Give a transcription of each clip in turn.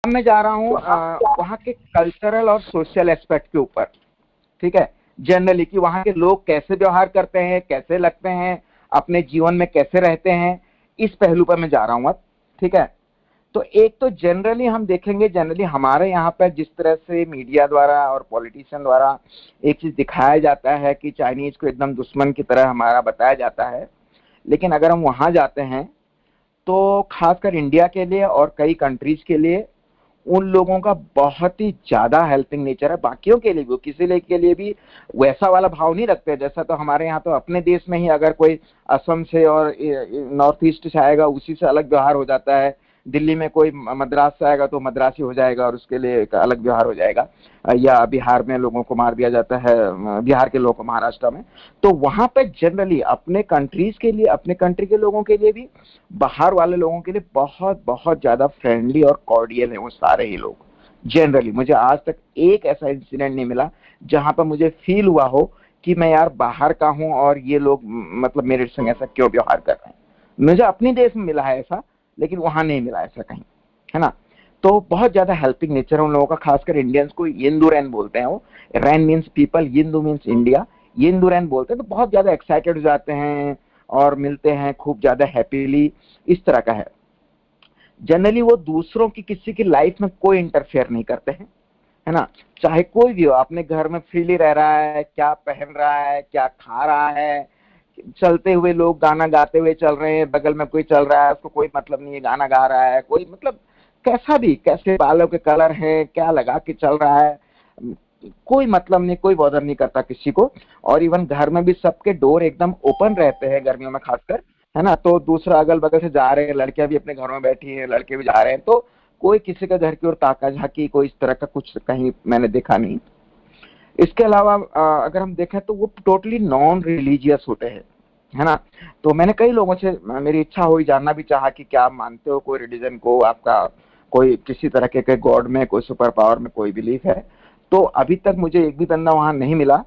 अब मैं जा रहा हूँ वहाँ के कल्चरल और सोशल एस्पेक्ट के ऊपर। ठीक है, जनरली कि वहाँ के लोग कैसे व्यवहार करते हैं, कैसे लगते हैं, अपने जीवन में कैसे रहते हैं, इस पहलू पर मैं जा रहा हूँ अब। ठीक है, तो एक तो जनरली हम देखेंगे, जनरली हमारे यहाँ पर जिस तरह से मीडिया द्वारा और पॉलिटिशियन द्वारा एक चीज दिखाया जाता है कि चाइनीज को एकदम दुश्मन की तरह हमारा बताया जाता है, लेकिन अगर हम वहां जाते हैं तो खासकर इंडिया के लिए और कई कंट्रीज के लिए उन लोगों का बहुत ही ज्यादा हेल्पिंग नेचर है। बाकियों के लिए भी, किसी लिए के लिए भी वैसा वाला भाव नहीं रखते जैसा तो हमारे यहाँ तो अपने देश में ही अगर कोई असम से और नॉर्थ ईस्ट से आएगा उसी से अलग व्यवहार हो जाता है। दिल्ली में कोई मद्रास से आएगा तो मद्रासी हो जाएगा और उसके लिए एक अलग व्यवहार हो जाएगा। या बिहार में लोगों को मार दिया जाता है, बिहार के लोगों को महाराष्ट्र में। तो वहां पे जनरली अपने कंट्रीज के लिए, अपने कंट्री के लोगों के लिए भी, बाहर वाले लोगों के लिए बहुत बहुत ज्यादा फ्रेंडली और कॉर्डियल है वो सारे ही लोग। जनरली मुझे आज तक एक ऐसा इंसिडेंट नहीं मिला जहां पर मुझे फील हुआ हो कि मैं यार बाहर का हूं और ये लोग मतलब मेरे संग ऐसा क्यों व्यवहार कर रहे हैं। मुझे अपनी देश में मिला है ऐसा, लेकिन वहां नहीं मिला ऐसा कहीं, है ना। तो बहुत ज्यादा हेल्पिंग नेचर है उन लोगों का। खासकर इंडियंस को यिंदू रैन बोलते हैं वो। रैन मीन्स पीपल, यिंदू मीन्स इंडिया, यिंदू रैन बोलते हैं। तो बहुत ज्यादा एक्साइटेड हो जाते हैं और मिलते हैं खूब ज्यादा हैप्पीली, इस तरह का है। जनरली वो दूसरों की, किसी की लाइफ में कोई इंटरफेयर नहीं करते हैं, है ना। चाहे कोई भी हो, अपने घर में फ्रीली रह रहा है, क्या पहन रहा है, क्या खा रहा है, चलते हुए लोग गाना गाते हुए चल रहे हैं, बगल में कोई चल रहा है उसको कोई मतलब नहीं है गाना गा रहा है कोई, मतलब कैसा भी, कैसे बालों के कलर है, क्या लगा के चल रहा है, कोई मतलब नहीं, कोई बॉदर नहीं करता किसी को। और इवन घर में भी सबके डोर एकदम ओपन रहते हैं गर्मियों में खासकर, है ना। तो दूसरा अगल बगल से जा रहे हैं, लड़कियां भी अपने घरों में बैठी हैं, लड़के भी जा रहे हैं, तो कोई किसी का घर की ओर ताका झाकी, कोई इस तरह का कुछ कहीं मैंने देखा नहीं। इसके अलावा अगर हम देखें तो वो टोटली नॉन रिलीजियस होते हैं, है ना। तो मैंने कई लोगों से, मेरी इच्छा हुई, जानना भी चाहा कि क्या आप मानते हो कोई रिलीजन को, आपका कोई किसी तरह के गॉड में, कोई सुपर पावर में कोई बिलीफ है। तो अभी तक मुझे एक भी बंदा वहां नहीं मिला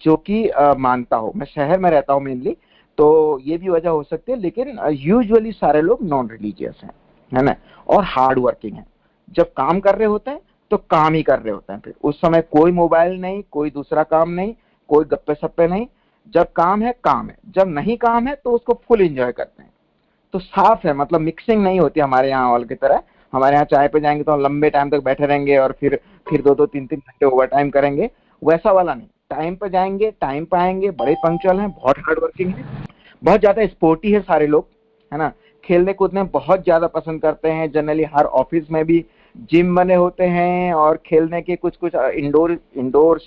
जो कि मानता हो। मैं शहर में रहता हूँ मेनली, तो ये भी वजह हो सकती है, लेकिन यूजुअली सारे लोग नॉन रिलीजियस हैं, है ना। और हार्ड वर्किंग है। जब काम कर रहे होते हैं तो काम ही कर रहे होते हैं, फिर उस समय कोई मोबाइल नहीं, कोई दूसरा काम नहीं, कोई गप्पे सप्पे नहीं। जब काम है काम है, जब नहीं काम है तो उसको फुल एंजॉय करते हैं। तो साफ है, मतलब मिक्सिंग नहीं होती हमारे यहाँ ऑल की तरह। हमारे यहाँ चाय पे जाएंगे तो हम लंबे टाइम तक बैठे रहेंगे और फिर 2-2 3-3 घंटे ओवर टाइम करेंगे। वैसा वाला नहीं, टाइम पे जाएंगे, टाइम पे आएंगे, बड़े पंक्चुअल हैं, बहुत हार्ड वर्किंग है, बहुत ज्यादा स्पोर्टी है सारे लोग, है ना। खेलने कूदने बहुत ज्यादा पसंद करते हैं। जनरली हर ऑफिस में भी जिम बने होते हैं और खेलने के कुछ कुछ इंडोर इंडोर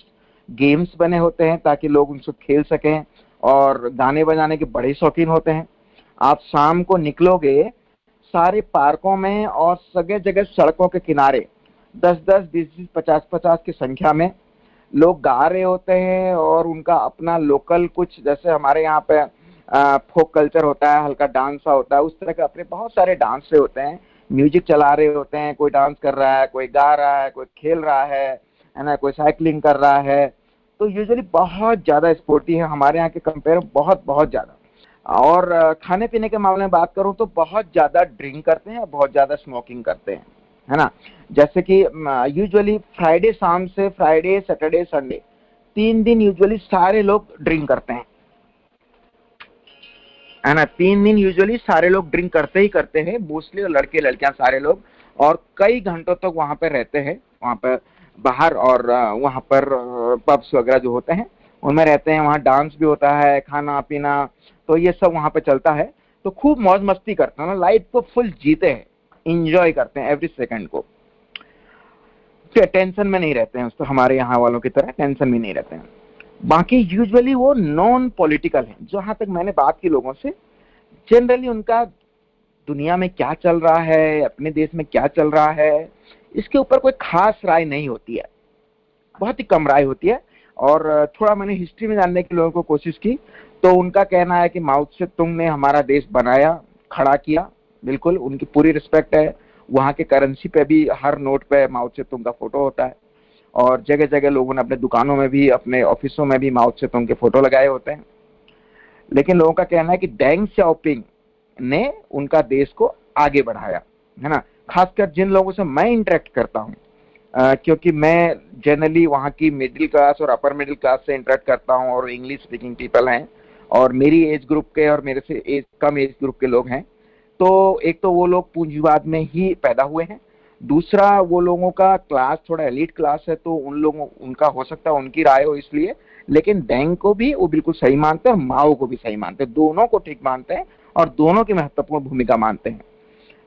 गेम्स बने होते हैं ताकि लोग उनसे खेल सकें। और गाने बजाने के बड़े शौकीन होते हैं। आप शाम को निकलोगे सारे पार्कों में और सगे जगह सड़कों के किनारे 10-10, 20-20, 50-50 की संख्या में लोग गा रहे होते हैं। और उनका अपना लोकल कुछ, जैसे हमारे यहाँ पे फोक कल्चर होता है, हल्का डांस होता है, उस तरह के अपने बहुत सारे डांस से होते हैं। म्यूजिक चला रहे होते हैं, कोई डांस कर रहा है, कोई गा रहा है, कोई खेल रहा है ना, कोई साइकिलिंग कर रहा है। तो यूजुअली बहुत ज्यादा स्पोर्टी है हमारे यहाँ के कंपेयर, बहुत बहुत ज्यादा। और खाने पीने के मामले में बात करूं तो बहुत ज्यादा ड्रिंक करते हैं, बहुत ज्यादा स्मोकिंग करते हैं, है ना। जैसे कि यूजुअली फ्राइडे शाम से फ्राइडे सैटरडे संडे 3 दिन यूजुअली सारे लोग ड्रिंक करते हैं, है ना। 3 दिन यूजुअली सारे लोग ड्रिंक करते ही करते हैं, मोस्टली लड़के लड़कियां सारे लोग। और कई घंटों तक वहां पर रहते हैं, वहां पर बाहर। और वहां पर पब्स वगैरह जो होते हैं उनमें रहते हैं। वहाँ डांस भी होता है, खाना पीना, तो ये सब वहां पर चलता है। तो खूब मौज मस्ती करते हैं ना, लाइफ को फुल जीते हैं, इंजॉय करते हैं एवरी सेकंड को। टेंशन में नहीं रहते हैं, तो हमारे यहाँ वालों की तरह टेंशन में नहीं रहते हैं। बाकी यूजुअली वो नॉन पॉलिटिकल है। जहां तक मैंने बात की लोगों से, जनरली उनका दुनिया में क्या चल रहा है, अपने देश में क्या चल रहा है, इसके ऊपर कोई खास राय नहीं होती है, बहुत ही कम राय होती है। और थोड़ा मैंने हिस्ट्री में जानने के लोगों को कोशिश की, तो उनका कहना है कि माओ से तुंग ने हमारा देश बनाया, खड़ा किया। बिल्कुल उनकी पूरी रिस्पेक्ट है। वहाँ के करेंसी पे भी हर नोट पे माओ से तुंग का फोटो होता है। और जगह जगह लोगों ने अपने दुकानों में भी, अपने ऑफिसों में भी माओ से तुंग के फोटो लगाए होते हैं। लेकिन लोगों का कहना है कि डेंग शाओपिंग ने उनका देश को आगे बढ़ाया, है ना। खासकर जिन लोगों से मैं इंटरेक्ट करता हूँ, क्योंकि मैं जनरली वहाँ की मिडिल क्लास और अपर मिडिल क्लास से इंटरेक्ट करता हूँ, और इंग्लिश स्पीकिंग पीपल हैं, और मेरी एज ग्रुप के और मेरे से कम एज ग्रुप के लोग हैं। तो एक तो वो लोग पूंजीवाद में ही पैदा हुए हैं, दूसरा वो लोगों का क्लास थोड़ा एलीट क्लास है, तो उन लोगों उनका हो सकता है उनकी राय हो इसलिए, लेकिन डेंग को भी वो बिल्कुल सही मानते हैं, माओ को भी सही मानते हैं, दोनों को ठीक मानते हैं और दोनों की महत्वपूर्ण भूमिका मानते हैं।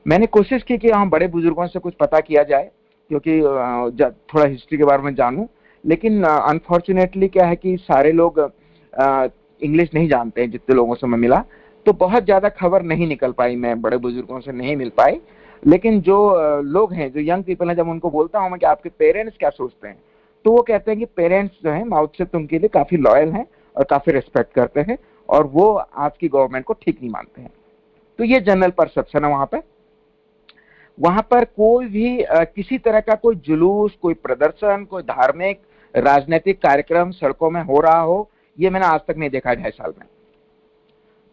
मैंने कोशिश की कि हम बड़े बुजुर्गों से कुछ पता किया जाए, क्योंकि थोड़ा हिस्ट्री के बारे में जानूं, लेकिन अनफॉर्चुनेटली क्या है कि सारे लोग इंग्लिश नहीं जानते हैं, जितने लोगों से मैं मिला, तो बहुत ज्यादा खबर नहीं निकल पाई, मैं बड़े बुजुर्गों से नहीं मिल पाई। लेकिन जो लोग हैं, जो यंग पीपल हैं, जब उनको बोलता हूं मैं कि आपके पेरेंट्स क्या सोचते हैं, तो वो कहते हैं कि पेरेंट्स जो है माओ से तुम के लिए काफी लॉयल हैं और काफी रिस्पेक्ट करते हैं, और वो आज की गवर्नमेंट को ठीक नहीं मानते हैं। तो ये जनरल परसेप्शन है वहां पे। वहां पर कोई भी किसी तरह का कोई जुलूस, कोई प्रदर्शन, कोई धार्मिक राजनीतिक कार्यक्रम सड़कों में हो रहा हो, ये मैंने आज तक नहीं देखा 2.5 साल में।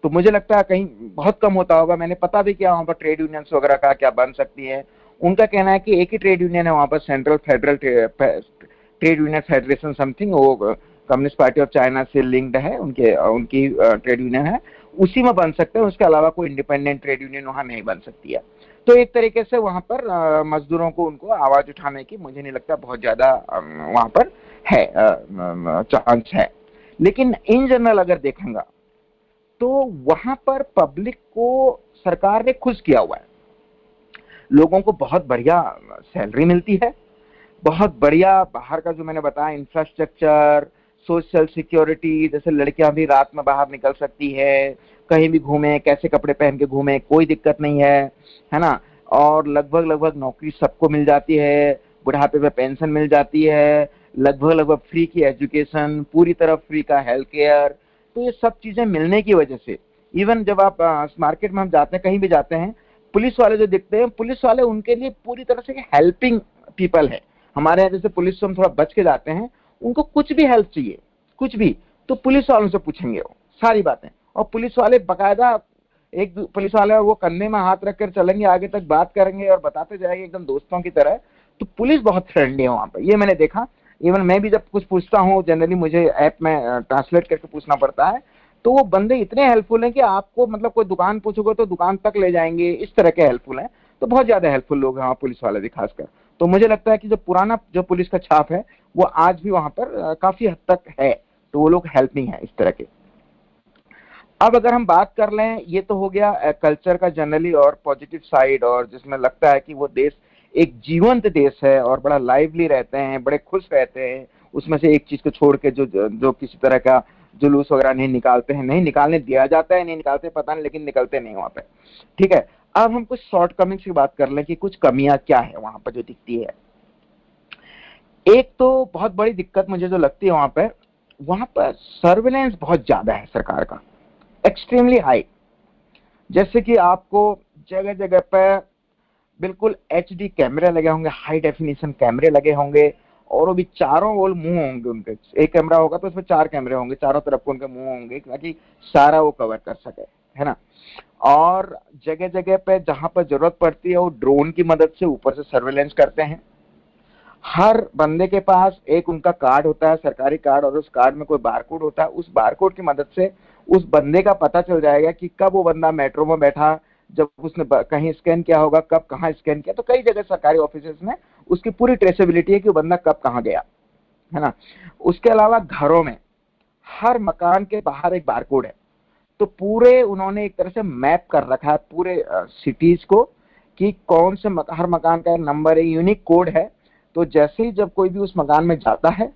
तो मुझे लगता है कहीं बहुत कम होता होगा। मैंने पता भी किया वहां पर ट्रेड यूनियंस वगैरह का क्या बन सकती है। उनका कहना है कि एक ही ट्रेड यूनियन है वहां पर, central federal trade union federation something, वो कम्युनिस्ट पार्टी ऑफ चाइना से लिंक्ड है, उनके उनकी ट्रेड यूनियन है, उसी में बन सकते हैं। उसके अलावा कोई इंडिपेंडेंट ट्रेड यूनियन वहां नहीं बन सकती है। तो एक तरीके से वहां पर मजदूरों को उनको आवाज उठाने की मुझे नहीं लगता बहुत ज्यादा वहां पर है चांस है। लेकिन इन जनरल अगर देखेंगे तो वहां पर पब्लिक को सरकार ने खुश किया हुआ है। लोगों को बहुत बढ़िया सैलरी मिलती है, बहुत बढ़िया बाहर का जो मैंने बताया इंफ्रास्ट्रक्चर, सोशल सिक्योरिटी, जैसे लड़कियां भी रात में बाहर निकल सकती है, कहीं भी घूमे, कैसे कपड़े पहन के घूमे, कोई दिक्कत नहीं है ना। और लगभग लगभग नौकरी सबको मिल जाती है, बुढ़ापे में पेंशन मिल जाती है, लगभग लगभग फ्री की एजुकेशन, पूरी तरह फ्री का हेल्थ केयर। तो ये सब चीजें मिलने की वजह से इवन जब आप मार्केट में हम जाते हैं, कहीं भी जाते हैं, पुलिस वाले जो दिखते हैं, पुलिस वाले उनके लिए पूरी तरह से हेल्पिंग पीपल है। हमारे यहाँ जैसे पुलिस से हम थोड़ा बच के जाते हैं, उनको कुछ भी हेल्प चाहिए, कुछ भी, तो पुलिस वालों से पूछेंगे वो सारी बातें। और पुलिस वाले बकायदा, एक पुलिस वाले वो कंधे में हाथ रखकर चलेंगे, आगे तक बात करेंगे और बताते जाएंगे एकदम दोस्तों की तरह। तो पुलिस बहुत फ्रेंडली है वहां पर, ये मैंने देखा। इवन मैं भी जब कुछ पूछता हूँ, जनरली मुझे ऐप में ट्रांसलेट करके पूछना पड़ता है, तो वो बंदे इतने हेल्पफुल हैं कि आपको मतलब कोई दुकान पूछोगे तो दुकान तक ले जाएंगे, इस तरह के हेल्पफुल हैं। तो बहुत ज्यादा हेल्पफुल लोग हैं वहाँ पुलिस वाले भी खासकर। तो मुझे लगता है कि जो पुराना जो पुलिस का छाप है वो आज भी वहां पर काफी हद तक है। तो वो लोग हेल्पिंग है इस तरह के। अब अगर हम बात कर लें, ये तो हो गया कल्चर का जनरली और पॉजिटिव साइड, और जिसमें लगता है कि वो देश एक जीवंत देश है और बड़ा लाइवली रहते हैं, बड़े खुश रहते हैं। उसमें से एक चीज को छोड़ के जो जो किसी तरह का जुलूस वगैरह नहीं निकालते हैं, नहीं निकालने दिया जाता है, नहीं निकालते पता नहीं, लेकिन निकलते नहीं वहां पे। ठीक है, अब हम कुछ शॉर्ट कमिंग्स की बात कर लें कि कुछ कमियां क्या है वहां पर जो दिखती है। एक तो बहुत बड़ी दिक्कत मुझे जो लगती है वहां पर सर्विलेंस बहुत ज्यादा है सरकार का, एक्सट्रीमली हाई। जैसे कि आपको जगह जगह पर बिल्कुल एचडी कैमरे लगे होंगे, हाई डेफिनेशन कैमरे लगे होंगे, और वो भी चारों ओर मुंह होंगे उनके। एक कैमरा होगा तो उसमें 4 कैमरे होंगे, चारों तरफ को उनके मुंह होंगे ताकि सारा वो कवर कर सके, है ना। और जगह जगह पे जहां पर जरूरत पड़ती है वो ड्रोन की मदद से ऊपर से सर्वेलेंस करते हैं। हर बंदे के पास एक उनका कार्ड होता है, सरकारी कार्ड, और उस कार्ड में कोई बारकोड होता है। उस बारकोड की मदद से उस बंदे का पता चल जाएगा कि कब वो बंदा मेट्रो में बैठा, जब उसने कहीं स्कैन किया होगा, कब कहाँ स्कैन किया। तो कई जगह सरकारी ऑफिस में उसकी पूरी ट्रेसेबिलिटी है कि वो बंदा कब कहाँ गया, है ना। उसके अलावा घरों में हर मकान के बाहर एक बारकोड है। तो पूरे उन्होंने एक तरह से मैप कर रखा है पूरे सिटीज को कि कौन से हर मकान का नंबर है, यूनिक कोड है। तो जैसे ही जब कोई भी उस मकान में जाता है,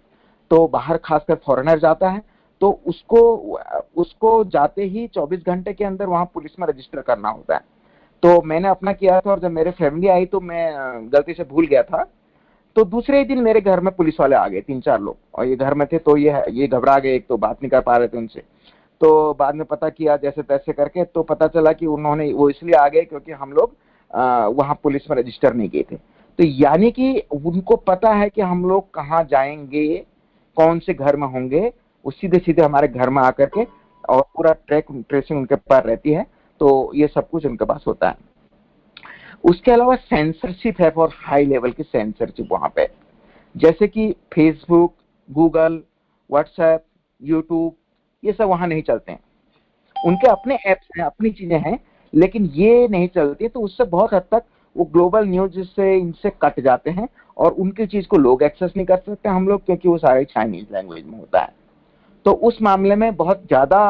तो बाहर खासकर फॉरेनर जाता है, तो उसको उसको जाते ही 24 घंटे के अंदर वहां पुलिस में रजिस्टर करना होता है। तो मैंने अपना किया था, और जब मेरे फैमिली आई तो मैं गलती से भूल गया था। तो दूसरे ही दिन मेरे घर में पुलिस वाले आ गए, 3-4 लोग, और ये घर में थे। तो ये घबरा गए, एक तो बात नहीं कर पा रहे थे उनसे। तो बाद में पता किया जैसे तैसे करके, तो पता चला कि उन्होंने वो इसलिए आ गए क्योंकि हम लोग वहां पुलिस में रजिस्टर नहीं किए थे। तो यानी कि उनको पता है कि हम लोग कहाँ जाएंगे, कौन से घर में होंगे, वो सीधे सीधे हमारे घर में आकर के, और पूरा ट्रैसिंग उनके पास रहती है। तो ये सब कुछ उनके पास होता है। उसके अलावा सेंसरशिप है, फॉर हाई लेवल की सेंसरशिप वहां पे, जैसे कि फेसबुक, गूगल, व्हाट्सएप, यूट्यूब, ये सब वहां नहीं चलते हैं। उनके अपने ऐप्स हैं, अपनी चीजें हैं, लेकिन ये नहीं चलती। तो उससे बहुत हद तक वो ग्लोबल न्यूज से इनसे कट जाते हैं, और उनकी चीज को लोग एक्सेस नहीं कर सकते हम लोग, क्योंकि वो सारे चाइनीज लैंग्वेज में होता है। तो उस मामले में बहुत ज्यादा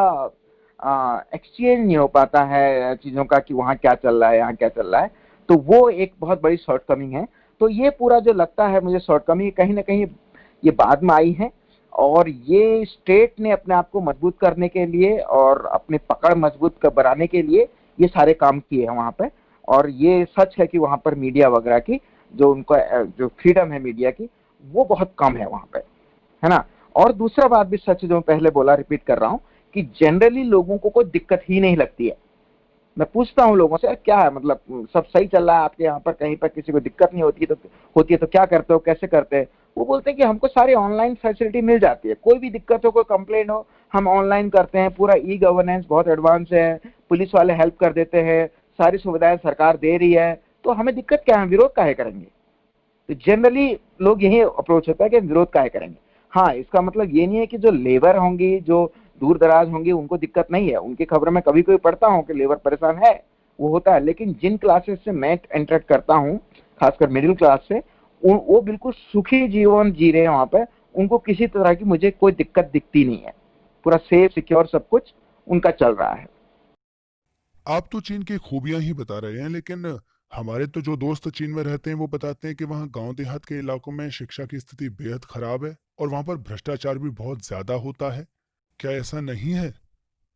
एक्सचेंज नहीं हो पाता है चीजों का, कि वहाँ क्या चल रहा है, यहाँ क्या चल रहा है। तो वो एक बहुत बड़ी शॉर्टकमिंग है। तो ये पूरा जो लगता है मुझे शॉर्टकमिंग, कहीं ना कहीं ये बाद में आई है, और ये स्टेट ने अपने आप को मजबूत करने के लिए और अपनी पकड़ मजबूत बनाने के लिए ये सारे काम किए हैं वहां पे। और ये सच है कि वहां पर मीडिया वगैरह की जो उनका जो फ्रीडम है मीडिया की, वो बहुत कम है वहां पे, है ना। और दूसरा बात भी सच है, जो मैं पहले बोला, रिपीट कर रहा हूँ, कि जनरली लोगों को कोई दिक्कत ही नहीं लगती है। मैं पूछता हूँ लोगों से, क्या है मतलब सब सही चल रहा है आपके यहाँ पर, कहीं पर किसी को दिक्कत नहीं होती है तो क्या करते हो, कैसे करते हैं? वो बोलते हैं कि हमको सारी ऑनलाइन फैसिलिटी मिल जाती है, कोई भी दिक्कत हो, कोई कंप्लेंट हो, हम ऑनलाइन करते हैं, पूरा ई गवर्नेंस बहुत एडवांस है, पुलिस वाले हेल्प कर देते हैं, सारी सुविधाएं सरकार दे रही है, तो हमें दिक्कत क्या है, विरोध काहे करेंगे? तो जनरली लोग यही अप्रोच होता है कि विरोध काहे करेंगे। हाँ, इसका मतलब ये नहीं है कि जो लेबर होंगी, जो दूर दराज होंगी, उनको दिक्कत नहीं है। उनकी खबर में कभी कभी पढ़ता हूँ कि लेबर परेशान है, वो होता है। लेकिन जिन क्लासेस से मैं इंटरेक्ट करता हूँ, खासकर मिडिल क्लास से, वो बिल्कुल सुखी जीवन जी रहे हैं वहां पे। उनको किसी तरह की मुझे कोई दिक्कत दिखती नहीं है, पूरा सेफ सिक्योर सब कुछ उनका चल रहा है। आप तो चीन की खूबियां ही बता रहे हैं, लेकिन हमारे तो जो दोस्त चीन में रहते हैं वो बताते हैं कि वहाँ गांव देहात के इलाकों में शिक्षा की स्थिति बेहद खराब है और वहाँ पर भ्रष्टाचार भी बहुत ज्यादा होता है। क्या ऐसा नहीं है?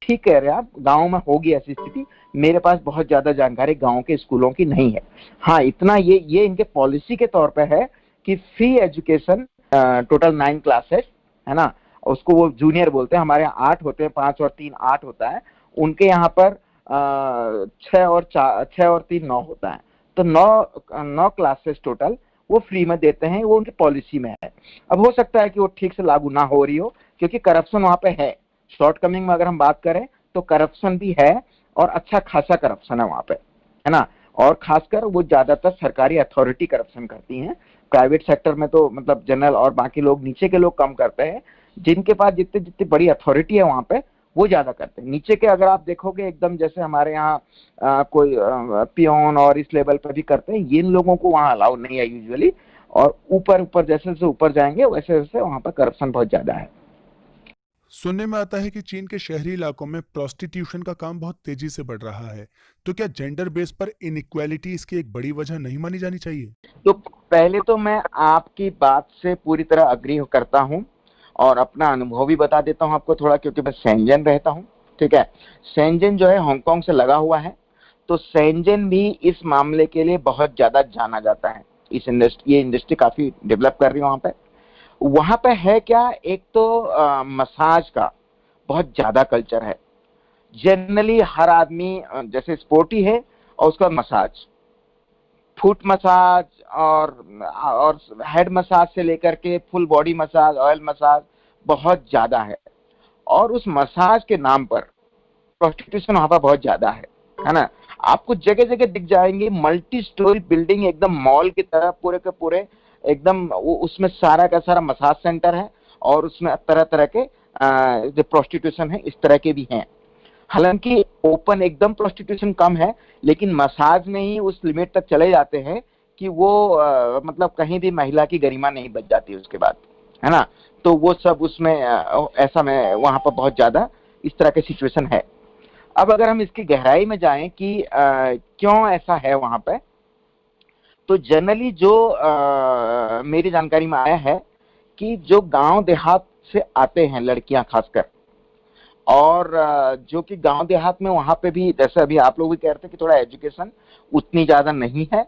ठीक कह रहे हैं आप, गांव में होगी ऐसी स्थिति। मेरे पास बहुत ज्यादा जानकारी गांव के स्कूलों की नहीं है। हाँ, इतना ये इनके पॉलिसी के तौर पे है कि फ्री एजुकेशन, टोटल 9 क्लासेस, है ना, उसको वो जूनियर बोलते हैं। हमारे यहाँ 8 होते हैं, 5 और 3 8 होता है। उनके यहाँ पर 6 और 3 9 होता है। तो 9 क्लासेस टोटल वो फ्री में देते हैं, वो उनकी पॉलिसी में है। अब हो सकता है कि वो ठीक से लागू ना हो रही हो, क्योंकि करप्शन वहां पे है। शॉर्टकमिंग में अगर हम बात करें तो करप्शन भी है, और अच्छा खासा करप्शन है वहां पे, है ना। और खासकर वो ज्यादातर सरकारी अथॉरिटी करप्शन करती हैं। प्राइवेट सेक्टर में तो मतलब जनरल और बाकी लोग, नीचे के लोग कम करते हैं। जिनके पास जितनी जितनी बड़ी अथॉरिटी है वहां पे, वो ज्यादा करते हैं। नीचे के अगर आप देखोगे एकदम, जैसे हमारे यहाँ कोई पियोन और इस लेवल पर भी करते हैं, इन लोगों को वहां अलाउ नहीं है यूजुअली। और ऊपर ऊपर जैसे जैसे ऊपर जाएंगे वैसे वैसे वहां पर करप्शन बहुत ज्यादा है। सुनने में आता है कि चीन के शहरी इलाकों में प्रोस्टिट्यूशन का काम बहुत तेजी से बढ़ रहा है। तो क्या जेंडर बेस पर इनइक्वालिटी इसकी एक बड़ी वजह नहीं मानी जानी चाहिए? तो पहले तो मैं आपकी बात से पूरी तरह अग्री करता हूँ, और अपना अनुभव भी बता देता हूँ आपको थोड़ा, क्योंकि मैं शेंजन रहता हूँ। ठीक है, शेंजन जो है हांगकांग से लगा हुआ है। तो शेंजन भी इस मामले के लिए बहुत ज्यादा जाना जाता है। इस इंडस्ट्री, ये इंडस्ट्री काफी डेवलप कर रही है वहां पे। वहां पे है क्या, एक तो मसाज का बहुत ज्यादा कल्चर है। जनरली हर आदमी जैसे स्पोर्टी है, और उसका मसाज, फुट मसाज और हेड मसाज से लेकर के full body massage, oil massage बहुत ज्यादा है। और उस मसाज के नाम पर प्रोस्टिट्यूशन वहां पर बहुत ज्यादा है ना। आपको जगह जगह दिख जाएंगे मल्टी स्टोरी बिल्डिंग, एकदम मॉल की तरह पूरे के पूरे, एकदम उसमें सारा का सारा मसाज सेंटर है। और उसमें तरह तरह के जो प्रोस्टिट्यूशन है इस तरह के भी हैं। हालांकि ओपन एकदम प्रोस्टिट्यूशन कम है, लेकिन मसाज में ही उस लिमिट तक चले जाते हैं कि वो मतलब कहीं भी महिला की गरिमा नहीं बच जाती उसके बाद, है ना। तो वो सब उसमें ऐसा में वहां पर बहुत ज्यादा इस तरह के सिचुएशन है। अब अगर हम इसकी गहराई में जाएं कि क्यों ऐसा है वहां पे, तो जनरली जो मेरी जानकारी में आया है कि जो गांव देहात से आते हैं लड़कियां खासकर, और जो कि गांव देहात में वहां पे भी, जैसे अभी आप लोग भी कह रहे थे कि थोड़ा एजुकेशन उतनी ज्यादा नहीं है,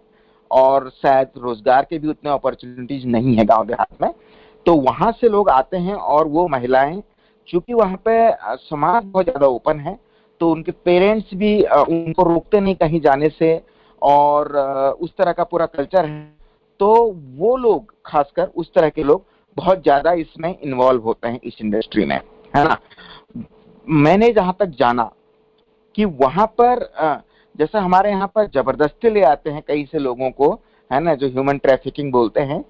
और शायद रोजगार के भी उतने अपॉर्चुनिटीज नहीं है गांव देहात में। तो वहां से लोग आते हैं, और वो महिलाएं, चूंकि वहां पे समाज बहुत ज्यादा ओपन है, तो उनके पेरेंट्स भी उनको रोकते नहीं कहीं जाने से, और उस तरह का पूरा कल्चर है। तो वो लोग, खासकर उस तरह के लोग, बहुत ज्यादा इसमें इन्वॉल्व होते हैं इस इंडस्ट्री में, है ना। मैंने जहां तक जाना कि वहां पर जैसे हमारे यहाँ पर जबरदस्ती ले आते हैं कहीं से लोगों को, है ना, जो ह्यूमन ट्रैफिकिंग बोलते हैं,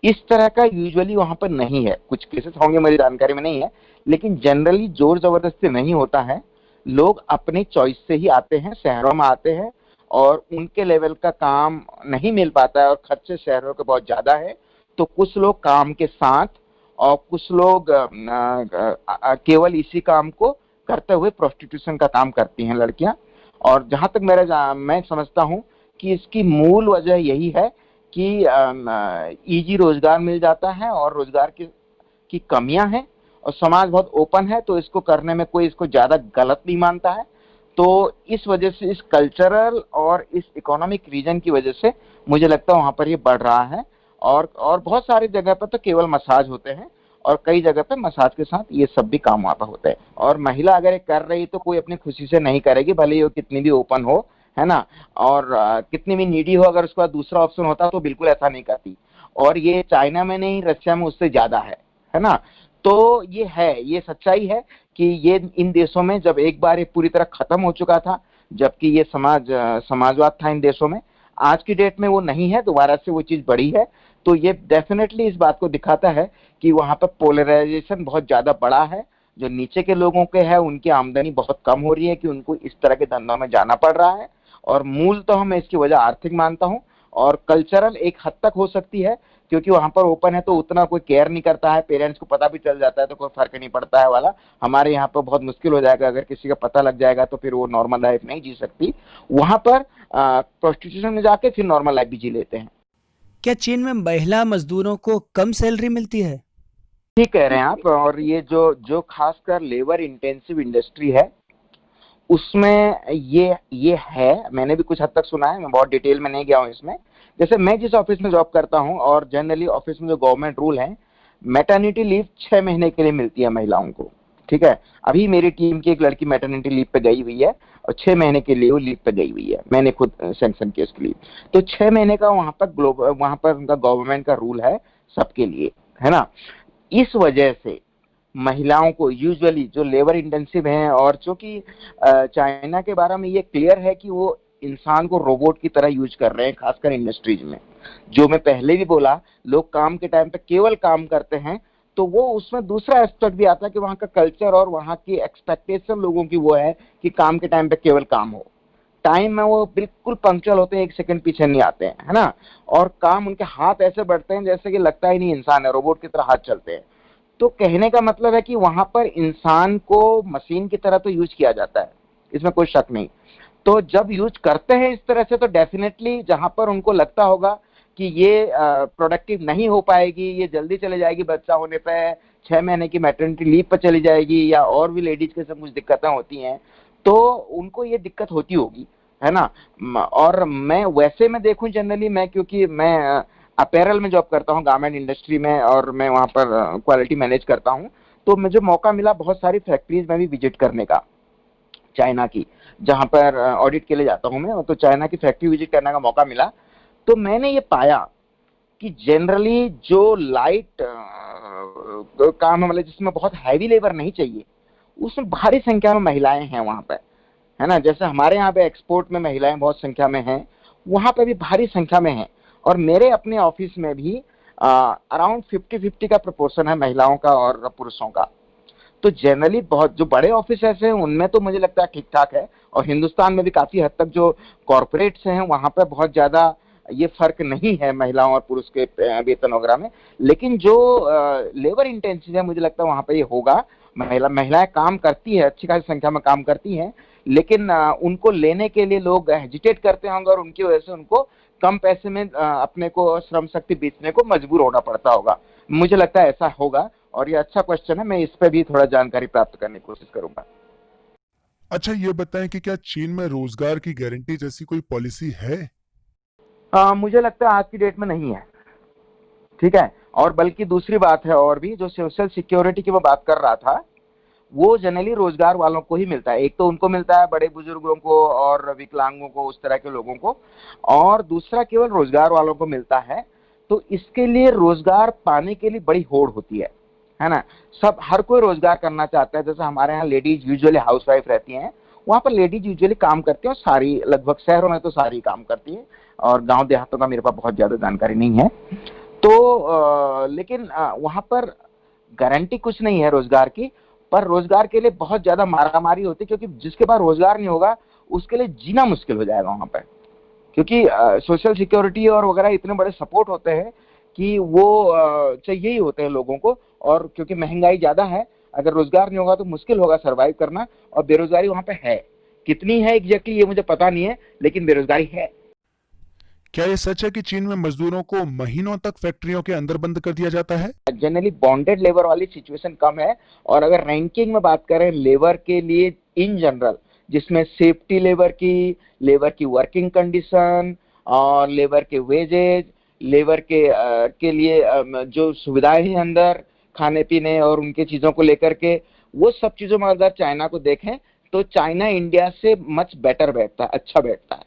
इस तरह का यूजुअली वहां पर नहीं है। कुछ केसेस होंगे, मेरी जानकारी में नहीं है, लेकिन जनरली जोर जबरदस्ती नहीं होता है। लोग अपनी चॉइस से ही आते हैं, शहरों में आते हैं, और उनके लेवल का काम नहीं मिल पाता है और खर्चे शहरों के बहुत ज्यादा है, तो कुछ लोग काम के साथ और कुछ लोग केवल इसी काम को करते हुए प्रोस्टिट्यूशन का काम करती हैं लड़कियां। और जहां तक मैं समझता हूं कि इसकी मूल वजह यही है कि इजी रोजगार मिल जाता है और रोजगार की कमियां हैं, और समाज बहुत ओपन है, तो इसको करने में कोई इसको ज्यादा गलत नहीं मानता है। तो इस वजह से, इस कल्चरल और इस इकोनॉमिक रीजन की वजह से मुझे लगता है वहां पर ये बढ़ रहा है। और बहुत सारी जगह पर तो केवल मसाज होते हैं, और कई जगह पे मसाज के साथ ये सब भी काम वहां पर होते हैं। और महिला अगर ये कर रही तो कोई अपनी खुशी से नहीं करेगी, भले ही वो कितनी भी ओपन हो, है ना, और कितनी भी नीडी हो, अगर उसके बाद दूसरा ऑप्शन होता तो बिल्कुल ऐसा नहीं करती। और ये चाइना में नहीं, रशिया में उससे ज्यादा है ना। तो ये है, ये सच्चाई है कि ये इन देशों में जब एक बार ये पूरी तरह खत्म हो चुका था, जबकि ये समाजवाद था इन देशों में, आज की डेट में वो नहीं है, दोबारा से वो चीज बढ़ी है। तो ये डेफिनेटली इस बात को दिखाता है कि वहां पर पोलराइजेशन बहुत ज्यादा बड़ा है। जो नीचे के लोगों के है उनकी आमदनी बहुत कम हो रही है कि उनको इस तरह के धंधों में जाना पड़ रहा है, और मूलतः मैं इसकी वजह आर्थिक मानता हूं, और कल्चरल एक हद तक हो सकती है, क्योंकि वहां पर ओपन है तो उतना कोई केयर नहीं करता है, पेरेंट्स को पता भी चल जाता है तो कोई फर्क नहीं पड़ता है वाला। हमारे यहाँ पर बहुत मुश्किल हो जाएगा, अगर किसी का पता लग जाएगा तो फिर वो नॉर्मल लाइफ नहीं जी सकती। वहां पर प्रोस्टिट्यूशन में जाके फिर नॉर्मल लाइफ भी जी लेते हैं। क्या चीन में महिला मजदूरों को कम सैलरी मिलती है? ठीक कह रहे हैं आप। और ये जो खासकर लेबर इंटेंसिव इंडस्ट्री है उसमें ये है, मैंने भी कुछ हद तक सुना है, मैं बहुत डिटेल में नहीं गया हूँ इसमें। जैसे मैं जिस ऑफिस में जॉब करता हूँ, और जनरली ऑफिस में जो गवर्नमेंट रूल है, मैटरनिटी लीव 6 महीने के लिए मिलती है महिलाओं को। ठीक है, अभी मेरी टीम की एक लड़की मैटरनिटी लीव पे गई हुई है, और 6 महीने के लिए वो लीव पे गई हुई है, मैंने खुद सैंक्शन की उसकी लीव। तो 6 महीने का वहां पर उनका गवर्नमेंट का रूल है सबके लिए, है ना। इस वजह से महिलाओं को यूजुअली जो लेबर इंटेंसिव हैं, और चूंकि चाइना के बारे में ये क्लियर है कि वो इंसान को रोबोट की तरह यूज कर रहे हैं, खासकर इंडस्ट्रीज में। जो मैं पहले भी बोला, लोग काम के टाइम पे केवल काम करते हैं, तो वो उसमें दूसरा एस्पेक्ट भी आता है कि वहाँ का कल्चर और वहाँ की एक्सपेक्टेशन लोगों की वो है कि काम के टाइम पे केवल काम हो। टाइम में वो बिल्कुल पंक्चुअल होते हैं, एक सेकंड पीछे नहीं आते हैं, है ना। और काम उनके हाथ ऐसे बढ़ते हैं जैसे कि लगता ही नहीं इंसान है, रोबोट की तरह हाथ चलते हैं। तो कहने का मतलब है कि वहां पर इंसान को मशीन की तरह तो यूज किया जाता है, इसमें कोई शक नहीं। तो जब यूज करते हैं इस तरह से, तो डेफिनेटली जहां पर उनको लगता होगा कि ये प्रोडक्टिव नहीं हो पाएगी, ये जल्दी चले जाएगी बच्चा होने पे, 6 महीने की मैटरनिटी लीव पर चली जाएगी, या और भी लेडीज के साथ कुछ दिक्कतें होती हैं, तो उनको ये दिक्कत होती होगी, है ना। और मैं वैसे में देखूं जनरली, मैं क्योंकि मैं अपैरल में जॉब करता हूँ, गारमेंट इंडस्ट्री में, और मैं वहाँ पर क्वालिटी मैनेज करता हूँ, तो मुझे मौका मिला बहुत सारी फैक्ट्रीज में भी विजिट करने का, चाइना की, जहाँ पर ऑडिट के लिए जाता हूँ मैं, तो चाइना की फैक्ट्री विजिट करने का मौका मिला। तो मैंने ये पाया कि जनरली जो लाइट काम है, मतलब जिसमें बहुत हैवी लेबर नहीं चाहिए, उसमें भारी संख्या में महिलाएं हैं वहां पर, है ना। जैसे हमारे यहाँ पे एक्सपोर्ट में महिलाएं बहुत संख्या में हैं, वहां पे भी भारी संख्या में हैं। और मेरे अपने ऑफिस में भी अराउंड 50-50 का प्रोपोर्शन है महिलाओं का और पुरुषों का। तो जनरली बहुत जो बड़े ऑफिस ऐसे हैं उनमें तो मुझे लगता है ठीक ठाक है, और हिंदुस्तान में भी काफी हद तक जो कॉरपोरेट्स हैं वहां पर बहुत ज्यादा ये फर्क नहीं है महिलाओं और पुरुष के वेतन वगैरह में। लेकिन जो लेबर इंटेंसिव है, मुझे लगता है वहां पर ये होगा। महिलाएं काम करती है, अच्छी खासी संख्या में काम करती हैं, लेकिन उनको लेने के लिए लोग हेजिटेट करते होंगे, और उनकी वजह से उनको कम पैसे में अपने को श्रम शक्ति बेचने को मजबूर होना पड़ता होगा। मुझे लगता है ऐसा होगा, और ये अच्छा क्वेश्चन है, मैं इस पे भी थोड़ा जानकारी प्राप्त करने की कोशिश करूंगा। अच्छा, ये बताएं कि क्या चीन में रोजगार की गारंटी जैसी कोई पॉलिसी है? मुझे लगता है आज की डेट में नहीं है। ठीक है, और बल्कि दूसरी बात है, और भी जो सोशल सिक्योरिटी की मैं बात कर रहा था, वो जनरली रोजगार वालों को ही मिलता है। एक तो उनको मिलता है, बड़े बुजुर्गों को और विकलांगों को, उस तरह के लोगों को, और दूसरा केवल रोजगार वालों को मिलता है। तो इसके लिए रोजगार पाने के लिए बड़ी होड़ होती है ना। सब हर कोई रोजगार करना चाहता है। जैसे हमारे यहाँ लेडीज यूजुअली हाउसवाइफ रहती हैं, वहाँ पर लेडीज यूजुअली काम करती हैं, और सारी लगभग शहरों में तो सारी काम करती है, और गांव देहातों का मेरे पास बहुत ज्यादा जानकारी नहीं है। तो लेकिन वहाँ पर गारंटी कुछ नहीं है रोजगार की, पर रोजगार के लिए बहुत ज्यादा मारामारी होती है, क्योंकि जिसके पास रोजगार नहीं होगा उसके लिए जीना मुश्किल हो जाएगा वहां पर, क्योंकि सोशल सिक्योरिटी और वगैरह इतने बड़े सपोर्ट होते हैं कि वो चाहिए ही होते हैं लोगों को, और क्योंकि महंगाई ज्यादा है, अगर रोजगार नहीं होगा तो मुश्किल होगा सरवाइव करना, और बेरोजगारी वहां पे है। कितनी है एग्जैक्टली ये मुझे पता नहीं है, लेकिन बेरोजगारी है। क्या ये सच है कि चीन में मजदूरों को महीनों तक फैक्ट्रियों के अंदर बंद कर दिया जाता है? जनरली बॉन्डेड लेबर वाली सिचुएशन कम है, और अगर रैंकिंग में बात करें लेबर के लिए इन जनरल, जिसमें सेफ्टी लेबर की वर्किंग कंडीशन, और लेबर के वेजेज, लेबर के लिए जो सुविधाएं हैं अंदर खाने पीने और उनके चीजों को लेकर के, वो सब चीजों में अगर चाइना को देखें तो चाइना इंडिया से मच बेटर बैठता है, अच्छा बैठता है,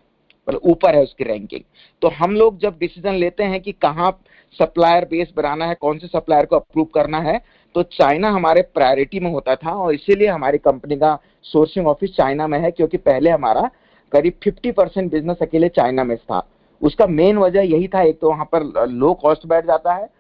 मतलब ऊपर है उसकी रैंकिंग। तो हम लोग जब डिसीजन लेते हैं कि कहाँ सप्लायर बेस बनाना है, कौन से सप्लायर को अप्रूव करना है, तो चाइना हमारे प्रायोरिटी में होता था, और इसीलिए हमारी कंपनी का सोर्सिंग ऑफिस चाइना में है, क्योंकि पहले हमारा करीब 50% बिजनेस अकेले चाइना में था। उसका मेन वजह यही था, एक तो वहां पर लो कॉस्ट बैठ जाता है,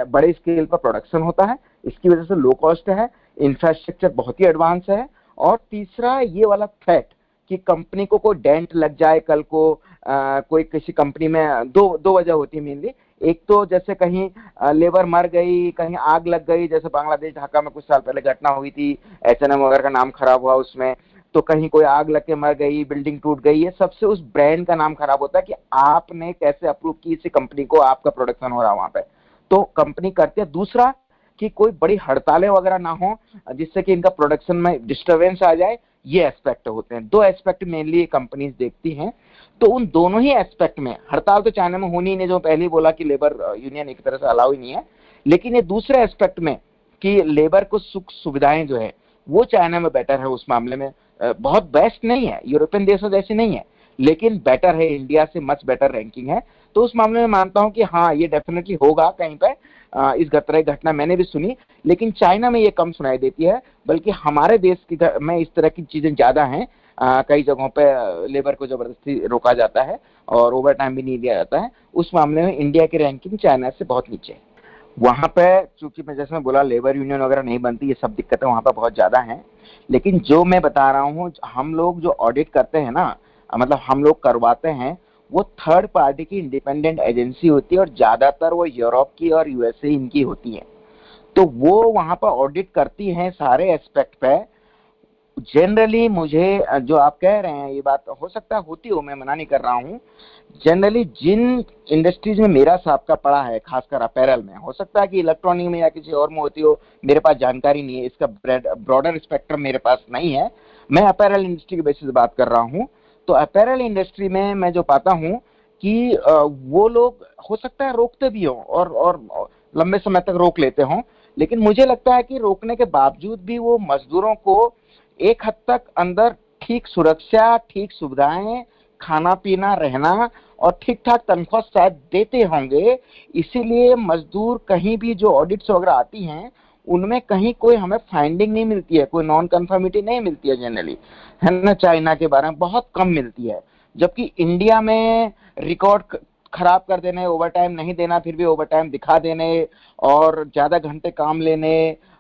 बड़े स्केल पर प्रोडक्शन होता है, इसकी वजह से लो कॉस्ट है, इंफ्रास्ट्रक्चर बहुत ही एडवांस है, और तीसरा ये वाला थ्रेट कि कंपनी को कोई डेंट लग जाए कल को, कोई किसी कंपनी में दो वजह होती है मेनली। एक तो जैसे कहीं लेबर मर गई, कहीं आग लग गई, जैसे बांग्लादेश ढाका में कुछ साल पहले घटना हुई थी, H&M वगैरह का नाम खराब हुआ उसमें, तो कहीं कोई आग लग के मर गई, बिल्डिंग टूट गई, ये सबसे उस ब्रांड का नाम खराब होता है कि आपने कैसे अप्रूव की इसी कंपनी को, आपका प्रोडक्शन हो रहा है वहां पे, तो कंपनी करती है। दूसरा कि कोई बड़ी हड़तालें वगैरह ना हो जिससे कि इनका प्रोडक्शन में डिस्टरबेंस आ जाए, ये एस्पेक्ट होते हैं। दो एस्पेक्ट मेनली कंपनीज देखती हैं, तो उन दोनों ही एस्पेक्ट में हड़ताल तो चाइना में होनी ही नहीं, जो पहले ही बोला कि लेबर यूनियन एक तरह से अलाउ ही नहीं है, लेकिन ये दूसरे एस्पेक्ट में कि लेबर को सुख सुविधाएं जो है वो चाइना में बेटर है उस मामले में। बहुत बेस्ट नहीं है, यूरोपियन देशों जैसी नहीं है, लेकिन बेटर है, इंडिया से मच बेटर रैंकिंग है। तो उस मामले में मानता हूं कि हाँ ये डेफिनेटली होगा कहीं पे। इस तरह की घटना मैंने भी सुनी, लेकिन चाइना में ये कम सुनाई देती है, बल्कि हमारे देश में इस तरह की चीजें ज्यादा हैं। कई जगहों पे लेबर को जबरदस्ती रोका जाता है और ओवर टाइम भी नहीं दिया जाता है। उस मामले में इंडिया की रैंकिंग चाइना से बहुत नीचे है। वहां पे चूंकि मैं जैसे मैं बोला लेबर यूनियन वगैरह नहीं बनती, ये सब दिक्कतें वहां पर बहुत ज्यादा हैं। लेकिन जो मैं बता रहा हूँ, हम लोग जो ऑडिट करते हैं ना, मतलब हम लोग करवाते हैं, वो थर्ड पार्टी की इंडिपेंडेंट एजेंसी होती है, और ज्यादातर वो यूरोप की और यूएसए इनकी होती है। तो वो वहां पर ऑडिट करती हैं सारे एस्पेक्ट पे। जनरली मुझे जो आप कह रहे हैं ये बात हो सकता है होती हो, मैं मना नहीं कर रहा हूँ। जनरली जिन इंडस्ट्रीज में मेरा साबका पड़ा है, खासकर अपैरल में, हो सकता है कि इलेक्ट्रॉनिक में या किसी और में होती हो, मेरे पास जानकारी नहीं है, इसका ब्रॉडर स्पेक्ट्रम मेरे पास नहीं है। मैं अपैरल इंडस्ट्री के बेसिस बात कर रहा हूँ। तो अपैरल इंडस्ट्री में मैं जो पाता हूँ कि वो लोग हो सकता है रोकते भी हों और लंबे समय तक रोक लेते हों, लेकिन मुझे लगता है कि रोकने के बावजूद भी वो मजदूरों को एक हद तक अंदर ठीक सुरक्षा, ठीक सुविधाएं, खाना पीना, रहना और ठीक ठाक तनख्वाह शायद देते होंगे। इसीलिए मजदूर कहीं भी जो ऑडिट्स वगैरह आती हैं उनमें कहीं कोई हमें फाइंडिंग नहीं मिलती है, कोई नॉन कंफर्मिटी नहीं मिलती है जनरली, है ना। चाइना के बारे में बहुत कम मिलती है, जबकि इंडिया में रिकॉर्ड खराब कर देने, ओवर टाइम नहीं देना, फिर भी ओवर टाइम दिखा देने, और ज्यादा घंटे काम लेने,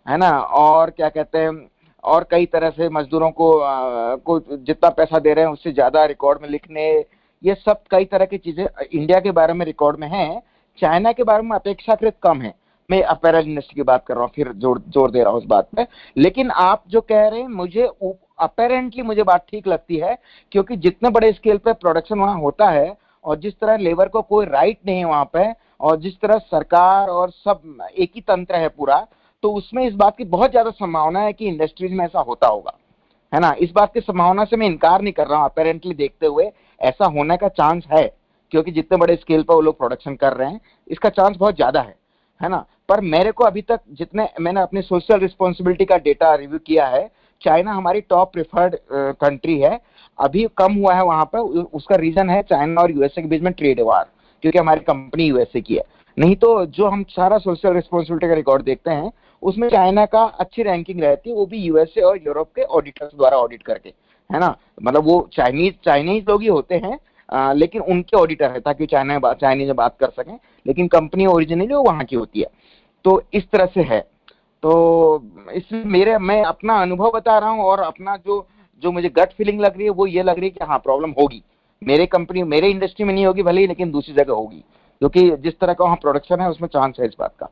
है ना, और क्या कहते हैं, और कई तरह से मजदूरों को जितना पैसा दे रहे हैं उससे ज्यादा रिकॉर्ड में लिखने, ये सब कई तरह की चीजें इंडिया के बारे में रिकॉर्ड में हैं, चाइना के बारे में अपेक्षाकृत कम है। मैं अपैरल इंडस्ट्री की बात कर रहा हूँ, फिर जोर दे रहा हूँ उस बात पे। लेकिन आप जो कह रहे हैं मुझे अपेरेंटली मुझे बात ठीक लगती है, क्योंकि जितने बड़े स्केल पे प्रोडक्शन वहां होता है और जिस तरह लेबर को कोई राइट नहीं है वहां पे, और जिस तरह सरकार और सब एक ही तंत्र है पूरा, तो उसमें इस बात की बहुत ज्यादा संभावना है कि इंडस्ट्रीज में ऐसा होता होगा, है ना। इस बात की संभावना से मैं इनकार नहीं कर रहा हूँ, अपेरेंटली देखते हुए ऐसा होने का चांस है, क्योंकि जितने बड़े स्केल पर वो लोग प्रोडक्शन कर रहे हैं इसका चांस बहुत ज्यादा है ना। पर मेरे को अभी तक जितने मैंने अपनी सोशल रिस्पॉन्सिबिलिटी का डेटा रिव्यू किया है, चाइना हमारी टॉप प्रेफर्ड कंट्री है। अभी कम हुआ है वहां पर, उसका रीजन है चाइना और यूएसए के बीच में ट्रेड वार, क्योंकि हमारी कंपनी यूएसए की है। नहीं तो जो हम सारा सोशल रिस्पॉन्सिबिलिटी का रिकॉर्ड देखते हैं उसमें चाइना का अच्छी रैंकिंग रहती है, वो भी यूएसए और यूरोप के ऑडिटर्स द्वारा ऑडिट करके, है ना। मतलब वो चाइनीज लोग ही होते हैं, लेकिन उनके ऑडिटर है ताकि चाइनीज में बात कर सकें, लेकिन कंपनी ओरिजिनली वो वहां की होती है। तो इस तरह से है। तो इसमें मैं अपना अनुभव बता रहा हूँ, और अपना जो जो मुझे गट फीलिंग लग रही है वो ये लग रही है कि हाँ प्रॉब्लम होगी, मेरे इंडस्ट्री में नहीं होगी भले ही, लेकिन दूसरी जगह होगी, क्योंकि जिस तरह का वहाँ प्रोडक्शन है उसमें चांस है इस बात का।